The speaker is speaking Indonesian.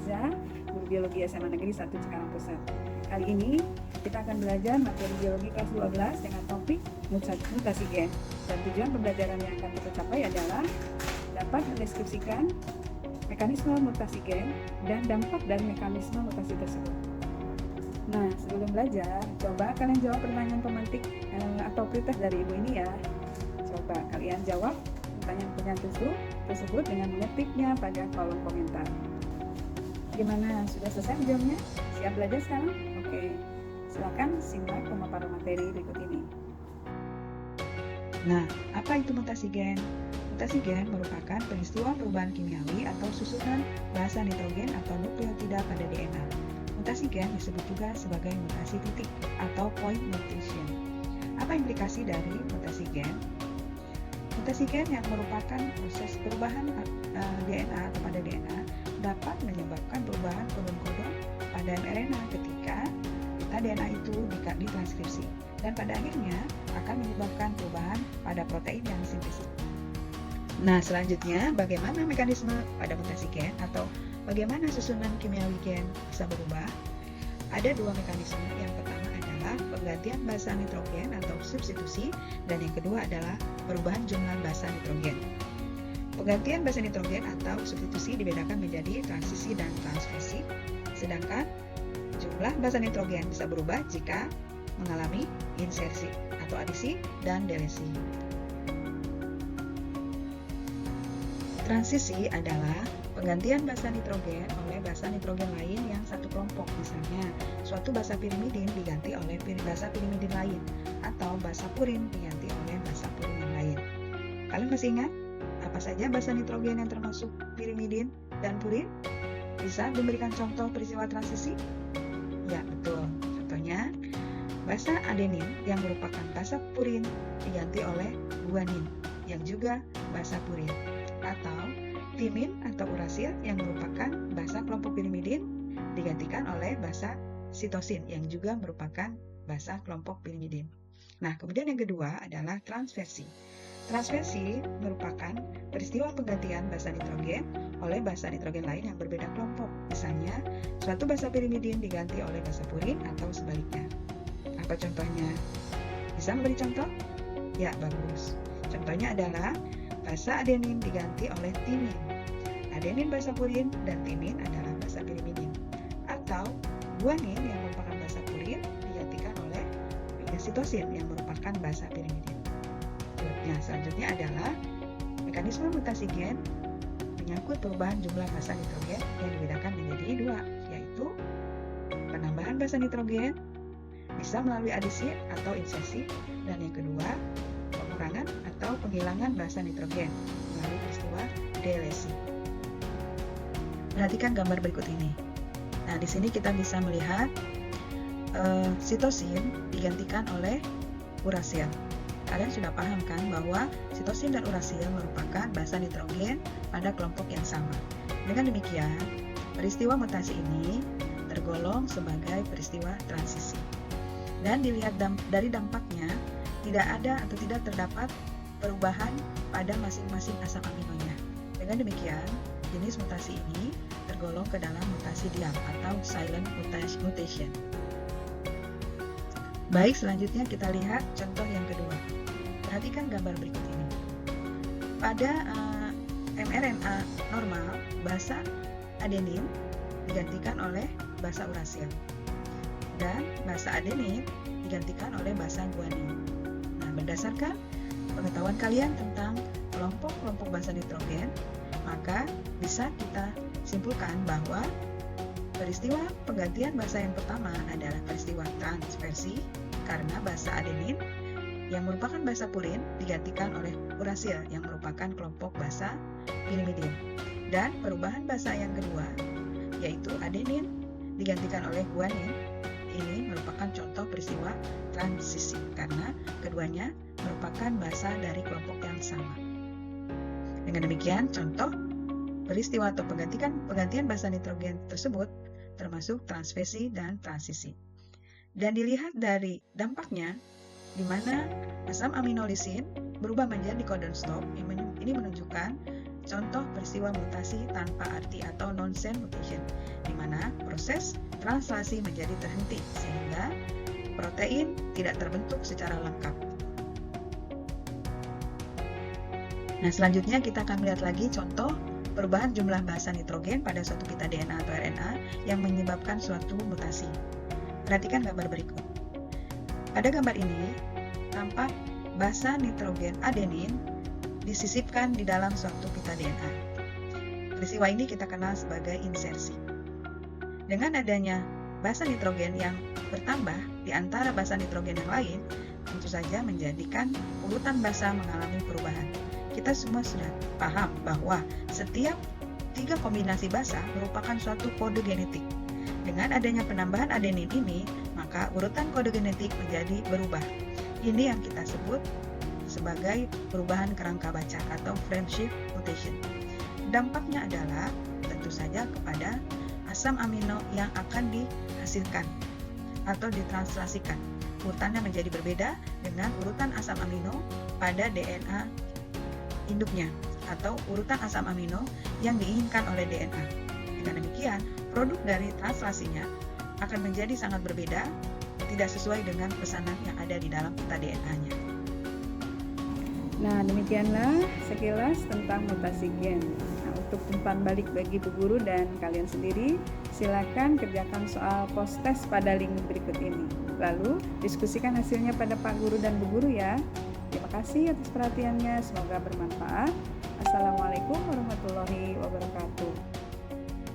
Liza, guru biologi SMA Negeri 1 Cikarang Pusat. Kali ini kita akan belajar materi biologi kelas 12 dengan topik mutasi gen. Dan tujuan pembelajaran yang akan kita capai adalah dapat mendeskripsikan mekanisme mutasi gen dan dampak dari mekanisme mutasi tersebut. Nah, sebelum belajar, coba kalian jawab pertanyaan pemantik atau pretest dari ibu ini ya. Coba kalian jawab pertanyaan-pertanyaan tersebut dengan mengetiknya pada kolom komentar. Gimana? Sudah selesai menjawabnya? Siap belajar sekarang? Oke, silakan simak pemaparan materi berikut ini. Nah, apa itu mutasi gen? Mutasi gen merupakan peristiwa perubahan kimiawi atau susunan basa nitrogen atau nukleotida pada DNA. Mutasi gen disebut juga sebagai mutasi titik atau point mutation. Apa implikasi dari mutasi gen? Mutasi gen yang merupakan proses perubahan DNA atau pada DNA dapat menyebabkan perubahan kodon-kodon pada mRNA ketika DNA itu ditranskripsi dan pada akhirnya akan menyebabkan perubahan pada protein yang sintesis. Nah, selanjutnya bagaimana mekanisme pada mutasi gen atau bagaimana susunan kimiawi gen bisa berubah? Ada dua mekanisme. Yang pertama adalah penggantian basa nitrogen atau substitusi, dan yang kedua adalah perubahan jumlah basa nitrogen. Penggantian basa nitrogen atau substitusi dibedakan menjadi transisi dan transversi, sedangkan jumlah basa nitrogen bisa berubah jika mengalami insersi atau adisi dan delesi. Transisi adalah penggantian basa nitrogen oleh basa nitrogen lain yang satu kelompok. Misalnya, suatu basa pirimidin diganti oleh basa pirimidin lain, atau basa purin diganti oleh basa purin yang lain. Kalian masih ingat apa saja basa nitrogen yang termasuk pirimidin dan purin? Bisa memberikan contoh peristiwa transisi? Ya, betul. Contohnya, basa adenin yang merupakan basa purin diganti oleh guanin yang juga basa purin, atau timin atau urasil yang merupakan basa kelompok pirimidin digantikan oleh basa sitosin yang juga merupakan basa kelompok pirimidin. Nah, kemudian yang kedua adalah transversi. Transversi merupakan peristiwa penggantian basa nitrogen oleh basa nitrogen lain yang berbeda kelompok. Misalnya, suatu basa pirimidin diganti oleh basa purin atau sebaliknya. Apa contohnya? Bisa memberi contoh? Ya, bagus. Contohnya adalah basa adenin diganti oleh timin. Adenin basa purin dan timin adalah basa pirimidin. Atau guanin yang merupakan basa purin digantikan oleh sitosin yang merupakan basa pirimidin. Nah, selanjutnya adalah mekanisme mutasi gen menyangkut perubahan jumlah basa nitrogen yang dibedakan menjadi dua, yaitu penambahan basa nitrogen bisa melalui adisi atau insersi, dan yang kedua pengurangan atau penghilangan basa nitrogen melalui peristiwa delesi. Perhatikan gambar berikut ini. Nah, di sini kita bisa melihat sitosin digantikan oleh urasil. Kalian sudah paham kan bahwa sitosin dan urasil merupakan basa nitrogen pada kelompok yang sama. Dengan demikian, peristiwa mutasi ini tergolong sebagai peristiwa transisi. Dan dilihat dari dampaknya, tidak ada atau tidak terdapat perubahan pada masing-masing asam aminonya. Dengan demikian, jenis mutasi ini tergolong ke dalam mutasi diam atau silent mutation. Baik, selanjutnya kita lihat contoh yang kedua. Perhatikan gambar berikut ini. Pada mRNA normal, basa adenin digantikan oleh basa urasil, dan basa adenin digantikan oleh basa guanin. Nah, berdasarkan pengetahuan kalian tentang kelompok-kelompok basa nitrogen, maka bisa kita simpulkan bahwa peristiwa penggantian basa yang pertama adalah peristiwa transversi karena basa adenin yang merupakan basa purin digantikan oleh urasil yang merupakan kelompok basa pirimidin. Dan perubahan basa yang kedua, yaitu adenin digantikan oleh guanin, ini merupakan contoh peristiwa transisi karena keduanya merupakan basa dari kelompok yang sama. Dengan demikian, contoh peristiwa atau penggantian basa nitrogen tersebut termasuk transversi dan transisi. Dan dilihat dari dampaknya, di mana asam amino lisin berubah menjadi codon stop. Ini menunjukkan contoh peristiwa mutasi tanpa arti atau nonsense mutation, mana proses translasi menjadi terhenti sehingga protein tidak terbentuk secara lengkap. Nah, selanjutnya kita akan melihat lagi contoh perubahan jumlah basa nitrogen pada suatu pita DNA atau RNA yang menyebabkan suatu mutasi. Perhatikan gambar berikut. Pada gambar ini, tampak basa nitrogen adenin disisipkan di dalam suatu pita DNA. Peristiwa ini kita kenal sebagai insersi. Dengan adanya basa nitrogen yang bertambah di antara basa nitrogen yang lain, tentu saja menjadikan urutan basa mengalami perubahan. Kita semua sudah paham bahwa setiap 3 kombinasi basa merupakan suatu kode genetik. Dengan adanya penambahan adenin ini, maka urutan kode genetik menjadi berubah. Ini yang kita sebut sebagai perubahan kerangka baca atau frame shift mutation. Dampaknya adalah tentu saja kepada asam amino yang akan dihasilkan atau ditranslasikan. Urutannya menjadi berbeda dengan urutan asam amino pada DNA induknya atau urutan asam amino yang diinginkan oleh DNA. Dengan demikian, produk dari translasinya akan menjadi sangat berbeda, tidak sesuai dengan pesanan yang ada di dalam pita DNA-nya. Nah, demikianlah sekilas tentang mutasi gen. Nah, untuk umpan balik bagi Bu Guru dan kalian sendiri, silakan kerjakan soal post-test pada link berikut ini. Lalu, diskusikan hasilnya pada Pak Guru dan Bu Guru ya. Terima kasih atas perhatiannya, semoga bermanfaat. Assalamualaikum warahmatullahi wabarakatuh.